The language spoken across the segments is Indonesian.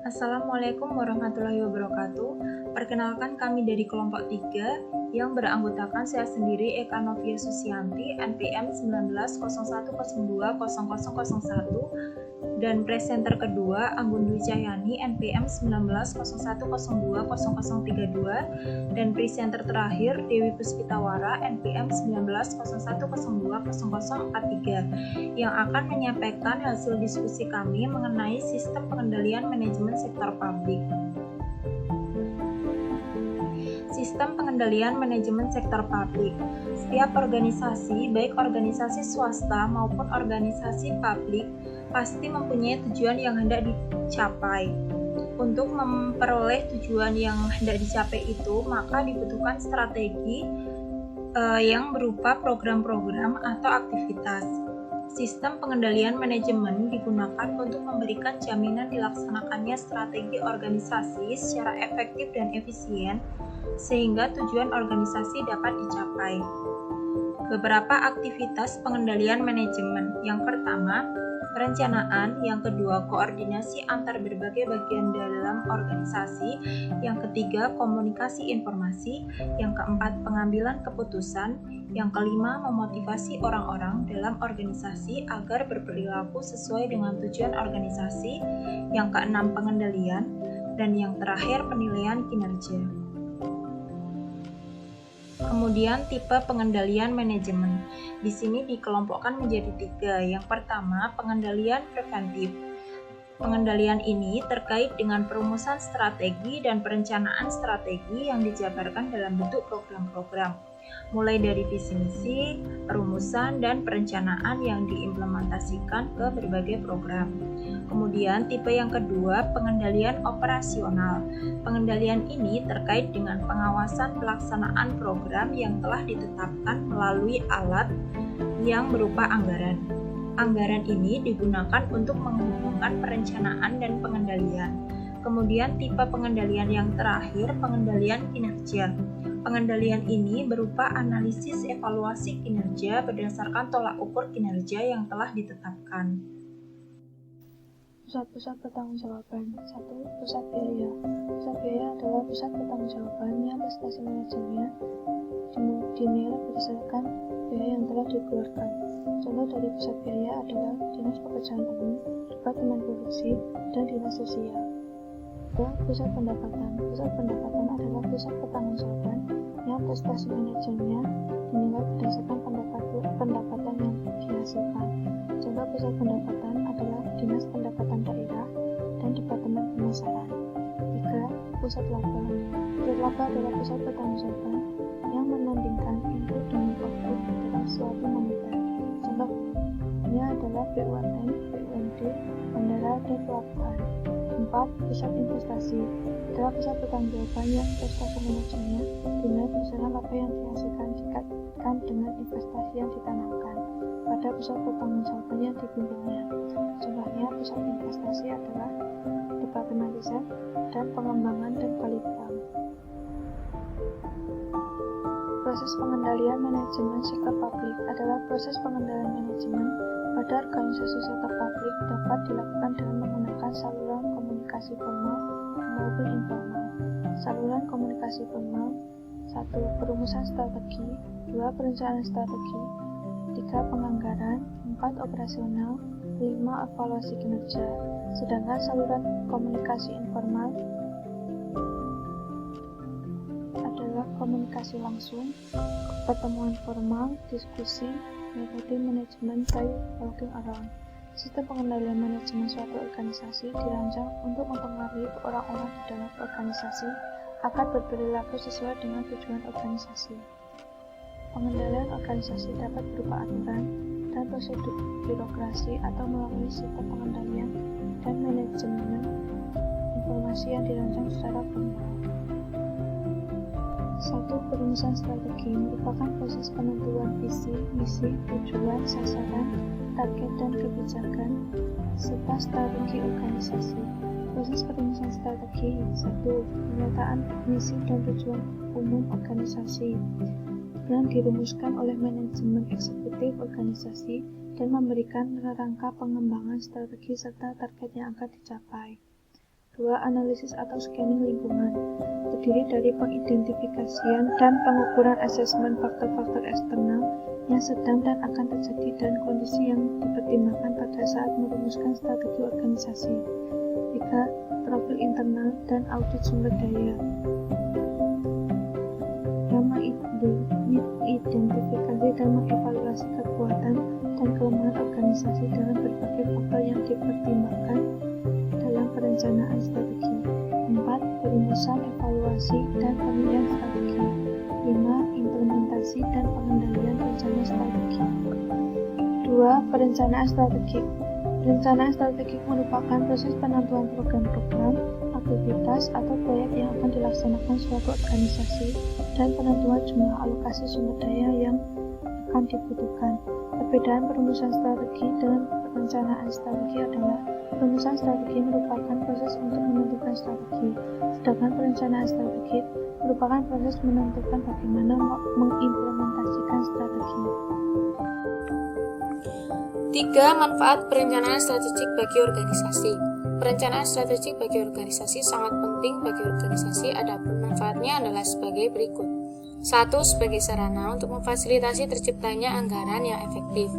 Assalamualaikum warahmatullahi wabarakatuh. Perkenalkan, kami dari kelompok 3 yang beranggotakan saya sendiri, Eka Novia Susianti, NPM 1901020001, dan presenter kedua Anggun Dwi Cahyani, NPM 1901020032, dan presenter terakhir Dewi Puspitawara, NPM 1901020043, yang akan menyampaikan hasil diskusi kami mengenai sistem pengendalian manajemen sektor publik. Sistem pengendalian manajemen sektor publik. Setiap organisasi, baik organisasi swasta maupun organisasi publik, pasti mempunyai tujuan yang hendak dicapai. Untuk memperoleh tujuan yang hendak dicapai itu, maka dibutuhkan strategi yang berupa program-program atau aktivitas. Sistem pengendalian manajemen digunakan untuk memberikan jaminan dilaksanakannya strategi organisasi secara efektif dan efisien, sehingga tujuan organisasi dapat dicapai. Beberapa aktivitas pengendalian manajemen. Yang pertama, perencanaan. Yang kedua, koordinasi antar berbagai bagian dalam organisasi. Yang ketiga, komunikasi informasi. Yang keempat, pengambilan keputusan. Yang kelima, memotivasi orang-orang dalam organisasi agar berperilaku sesuai dengan tujuan organisasi. Yang keenam, pengendalian. Dan yang terakhir, penilaian kinerja. Kemudian tipe pengendalian manajemen. Di sini dikelompokkan menjadi 3. Yang pertama, pengendalian preventif. Pengendalian ini terkait dengan perumusan strategi dan perencanaan strategi yang dijabarkan dalam bentuk program-program, mulai dari visi misi, perumusan, dan perencanaan yang diimplementasikan ke berbagai program. Kemudian tipe yang kedua, pengendalian operasional. Pengendalian ini terkait dengan pengawasan pelaksanaan program yang telah ditetapkan melalui alat yang berupa anggaran. Anggaran ini digunakan untuk menghubungkan perencanaan dan pengendalian. Kemudian tipe pengendalian yang terakhir, pengendalian kinerja. Pengendalian ini berupa analisis evaluasi kinerja berdasarkan tolak ukur kinerja yang telah ditetapkan. Pusat-pusat pertanggungjawaban. 1. Pusat biaya. Pusat biaya adalah pusat pertanggungjawaban yang prestasi manajemennya dinilai berdasarkan biaya yang telah dikeluarkan. Contoh dari pusat biaya adalah Dinas Pekerjaan Umum, Departemen Produksi, dan Dinas Sosial. 2. Pusat pendapatan. Pusat pendapatan adalah pusat pertanggungjawaban yang prestasi manajemennya dinilai berdasarkan pendapatan yang dihasilkan. Contoh pusat pendapatan adalah Dinas Pendapatan Daerah dan Departemen Pemasaran. 3. Pusat laba. Pusat laba adalah pusat pertanggungjawaban yang menandingkan input dengan output dalam suatu moneter. Contohnya adalah BUMN, BUMD, bandara, dan pelabuhan. 4. Pusat investasi adalah pusat pertanggungjawaban yang prestasi manajemennya dinilai berdasarkan laba yang dihasilkan dikaitkan dengan investasi yang ditanamkan pada pusat pertanggungjawaban yang dipimpinnya. Contohnya, pusat investasi adalah Departemen Riset dan Pengembangan dan Balitbank. Proses pengendalian manajemen sektor publik adalah proses pengendalian manajemen pada organisasi sektor publik dapat dilakukan dengan menggunakan saluran komunikasi formal maupun informal. Saluran komunikasi formal: 1. Perumusan strategi, 2. Perencanaan strategi, 3. Penganggaran, 4. Operasional, 5. Evaluasi kinerja. Sedangkan saluran komunikasi informal adalah komunikasi langsung, pertemuan formal, diskusi, metode manajemen by walking around. Sistem pengendalian manajemen suatu organisasi dirancang untuk mempengaruhi orang-orang di dalam organisasi agar berperilaku sesuai dengan tujuan organisasi. Pengendalian organisasi dapat berupa aturan dan prosedur birokrasi atau melalui sistem pengendalian dan manajemen informasi yang dirancang secara formal. 1. Perumusan strategi merupakan proses penentuan visi, misi, tujuan, sasaran, target, dan kebijakan, serta strategi organisasi. Proses perumusan strategi: 1. Pemetaan misi dan tujuan umum organisasi yang dirumuskan oleh manajemen eksekutif organisasi dan memberikan rangka pengembangan strategi serta target yang akan dicapai. 2. Analisis atau scanning lingkungan, terdiri dari pengidentifikasian dan pengukuran asesmen faktor-faktor eksternal yang sedang dan akan terjadi dan kondisi yang dipertimbangkan pada saat merumuskan strategi organisasi. 3. Profil internal dan audit sumber daya, yang mengidentifikasi dan mengevaluasi kekuatan dan kelemahan organisasi dalam berbagai faktor yang dipertimbangkan dalam perencanaan strategi. 4. Perumusan, evaluasi, dan pemilihan strategi. 5. Implementasi dan pengendalian rencana strategi. 2. Perencanaan strategik. Perencanaan strategik merupakan proses penentuan program-program, aktivitas, atau proyek yang akan dilaksanakan suatu organisasi dan penentuan jumlah alokasi sumber daya yang akan dibutuhkan. Perbedaan perumusan strategi dan perencanaan strategi adalah perumusan strategi merupakan proses untuk menentukan strategi, sedangkan perencanaan strategi merupakan proses menentukan bagaimana mengimplementasikan strategi. 3. Manfaat perencanaan strategik bagi organisasi. Perencanaan strategik bagi organisasi sangat penting bagi organisasi, adapun manfaatnya adalah sebagai berikut. 1. Sebagai sarana untuk memfasilitasi terciptanya anggaran yang efektif.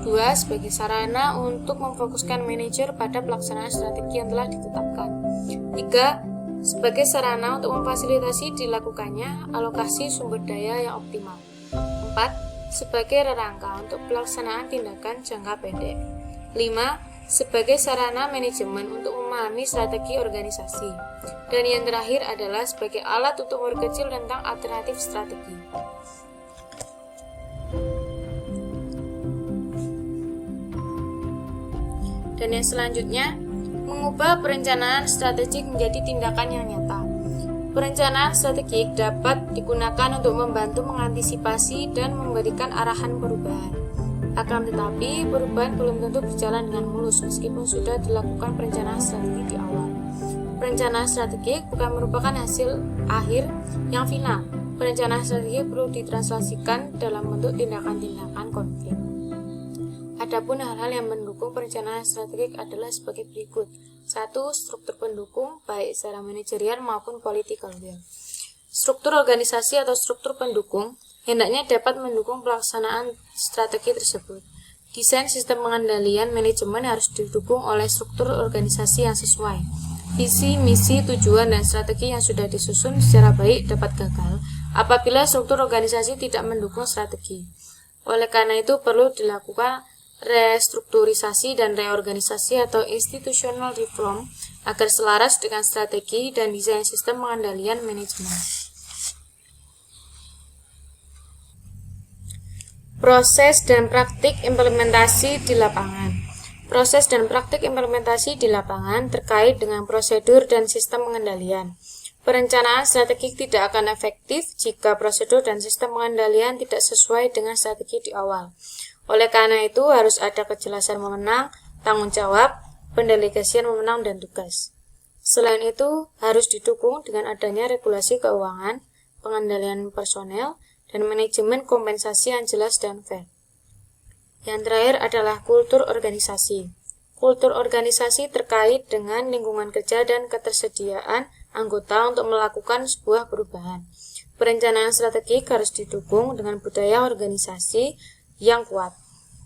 2. Sebagai sarana untuk memfokuskan manajer pada pelaksanaan strategi yang telah ditetapkan. 3. Sebagai sarana untuk memfasilitasi dilakukannya alokasi sumber daya yang optimal. 4. Sebagai rangka untuk pelaksanaan tindakan jangka pendek. 5. Sebagai sarana manajemen untuk memahami strategi organisasi. Dan yang terakhir adalah sebagai alat untuk memperkecil tentang alternatif strategi. Dan yang selanjutnya, mengubah perencanaan strategik menjadi tindakan yang nyata. Perencanaan strategik dapat digunakan untuk membantu mengantisipasi dan memberikan arahan perubahan. Akan tetapi, perubahan belum tentu berjalan dengan mulus meskipun sudah dilakukan perencanaan strategi di awal. Perencanaan strategik bukan merupakan hasil akhir yang final. Perencanaan strategi perlu ditranslasikan dalam bentuk tindakan-tindakan konkret. Adapun hal-hal yang mendukung perencanaan strategik adalah sebagai berikut. 1. Struktur pendukung, baik secara manajerial maupun political will. Struktur organisasi atau struktur pendukung hendaknya dapat mendukung pelaksanaan strategi tersebut. Desain sistem pengendalian manajemen harus didukung oleh struktur organisasi yang sesuai. Visi, misi, tujuan, dan strategi yang sudah disusun secara baik dapat gagal apabila struktur organisasi tidak mendukung strategi. Oleh karena itu perlu dilakukan restrukturisasi dan reorganisasi atau institutional reform agar selaras dengan strategi dan desain sistem pengendalian manajemen. Proses dan praktik implementasi di lapangan. Proses dan praktik implementasi di lapangan terkait dengan prosedur dan sistem pengendalian. Perencanaan strategik tidak akan efektif jika prosedur dan sistem pengendalian tidak sesuai dengan strategi di awal. Oleh karena itu, harus ada kejelasan wewenang, tanggung jawab, pendelegasian wewenang dan tugas. Selain itu, harus didukung dengan adanya regulasi keuangan, pengendalian personel, dan manajemen kompensasi yang jelas dan fair. Yang terakhir adalah kultur organisasi. Kultur organisasi terkait dengan lingkungan kerja dan ketersediaan anggota untuk melakukan sebuah perubahan. Perencanaan strategik harus didukung dengan budaya organisasi yang kuat.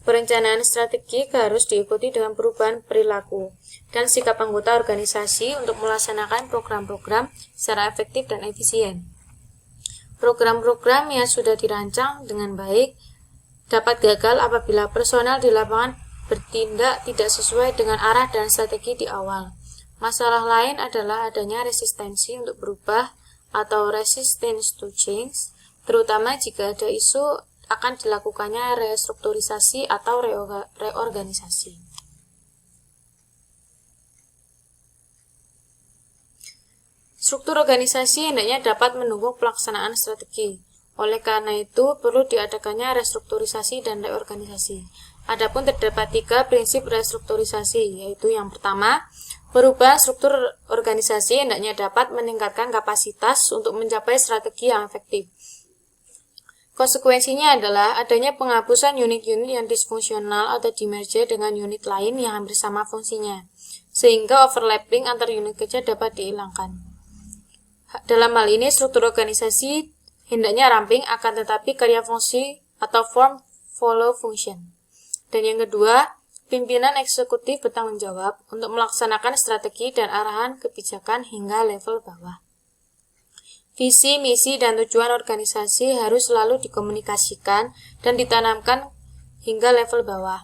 Perencanaan strategik harus diikuti dengan perubahan perilaku dan sikap anggota organisasi untuk melaksanakan program-program secara efektif dan efisien. Program-program yang sudah dirancang dengan baik dapat gagal apabila personel di lapangan bertindak tidak sesuai dengan arah dan strategi di awal. Masalah lain adalah adanya resistensi untuk berubah atau resistance to change, terutama jika ada isu akan dilakukannya restrukturisasi atau reorganisasi. Struktur organisasi hendaknya dapat mendukung pelaksanaan strategi. Oleh karena itu, perlu diadakannya restrukturisasi dan reorganisasi. Adapun terdapat 3 prinsip restrukturisasi, yaitu yang pertama, perubahan struktur organisasi hendaknya dapat meningkatkan kapasitas untuk mencapai strategi yang efektif. Konsekuensinya adalah adanya penghapusan unit-unit yang disfungsional atau dimerge dengan unit lain yang hampir sama fungsinya. sehingga overlapping antar unit kerja dapat dihilangkan. Dalam hal ini, struktur organisasi hendaknya ramping, akan tetapi karya fungsi atau form follow function. Dan yang kedua, pimpinan eksekutif bertanggung jawab untuk melaksanakan strategi dan arahan kebijakan hingga level bawah. Visi, misi, dan tujuan organisasi harus selalu dikomunikasikan dan ditanamkan hingga level bawah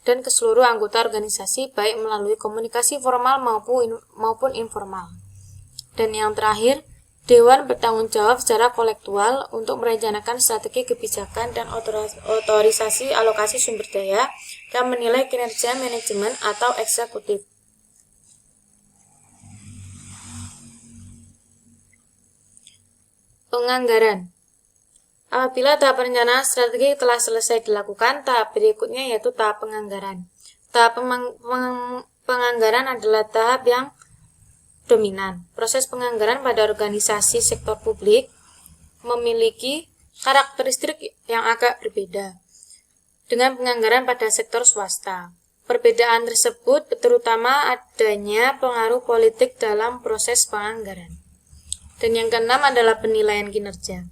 dan ke seluruh anggota organisasi, baik melalui komunikasi formal maupun informal. Dan yang terakhir, Dewan bertanggung jawab secara kolektual untuk merencanakan strategi kebijakan dan otorisasi alokasi sumber daya dan menilai kinerja manajemen atau eksekutif. Penganggaran. Apabila tahap perencanaan strategi telah selesai dilakukan, tahap berikutnya yaitu tahap penganggaran. Tahap penganggaran adalah tahap yang dominan. Proses penganggaran pada organisasi sektor publik memiliki karakteristik yang agak berbeda dengan penganggaran pada sektor swasta. Perbedaan tersebut terutama adanya pengaruh politik dalam proses penganggaran. Dan yang keenam adalah penilaian kinerja.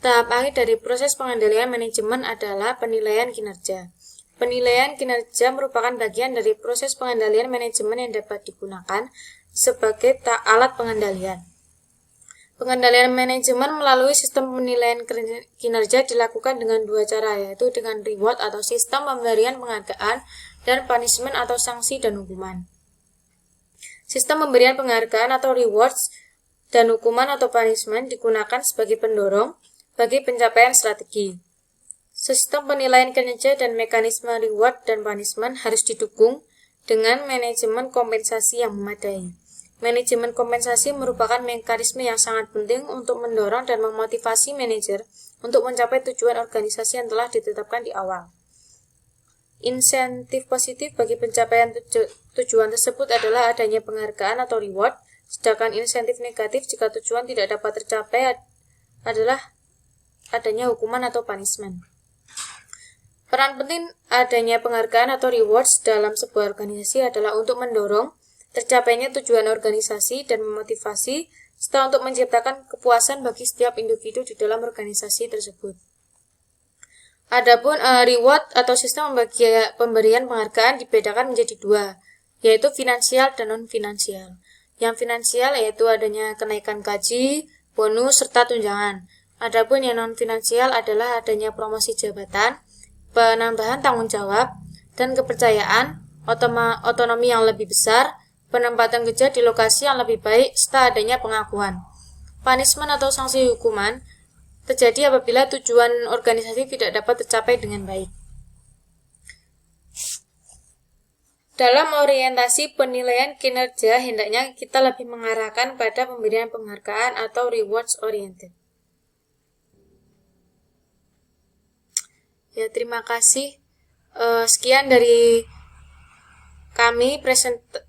Tahap akhir dari proses pengendalian manajemen adalah penilaian kinerja. Penilaian kinerja merupakan bagian dari proses pengendalian manajemen yang dapat digunakan sebagai alat pengendalian. Pengendalian manajemen melalui sistem penilaian kinerja dilakukan dengan dua cara, yaitu dengan reward atau sistem pemberian penghargaan dan punishment atau sanksi dan hukuman. Sistem pemberian penghargaan atau rewards dan hukuman atau punishment digunakan sebagai pendorong bagi pencapaian strategi. Sistem penilaian kinerja dan mekanisme reward dan punishment harus didukung dengan manajemen kompensasi yang memadai. Manajemen kompensasi merupakan mekanisme yang sangat penting untuk mendorong dan memotivasi manajer untuk mencapai tujuan organisasi yang telah ditetapkan di awal. Insentif positif bagi pencapaian tujuan tersebut adalah adanya penghargaan atau reward, sedangkan insentif negatif jika tujuan tidak dapat tercapai adalah adanya hukuman atau punishment. Peran penting adanya penghargaan atau rewards dalam sebuah organisasi adalah untuk mendorong tercapainya tujuan organisasi dan memotivasi serta untuk menciptakan kepuasan bagi setiap individu di dalam organisasi tersebut. Adapun reward atau sistem pemberian penghargaan dibedakan menjadi dua, yaitu finansial dan non-finansial. Yang finansial yaitu adanya kenaikan gaji, bonus, serta tunjangan. Adapun yang non-finansial adalah adanya promosi jabatan, penambahan tanggung jawab, dan kepercayaan, otonomi yang lebih besar, penempatan kerja di lokasi yang lebih baik, serta adanya pengakuan. Punishment atau sanksi hukuman terjadi apabila tujuan organisasi tidak dapat tercapai dengan baik. Dalam orientasi penilaian kinerja, hendaknya kita lebih mengarahkan pada pemberian penghargaan atau rewards oriented. Ya, terima kasih. Sekian dari kami,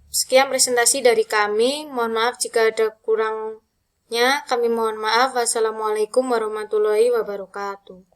sekian presentasi dari kami. Mohon maaf jika ada kurangnya. Kami mohon maaf. Wassalamualaikum warahmatullahi wabarakatuh.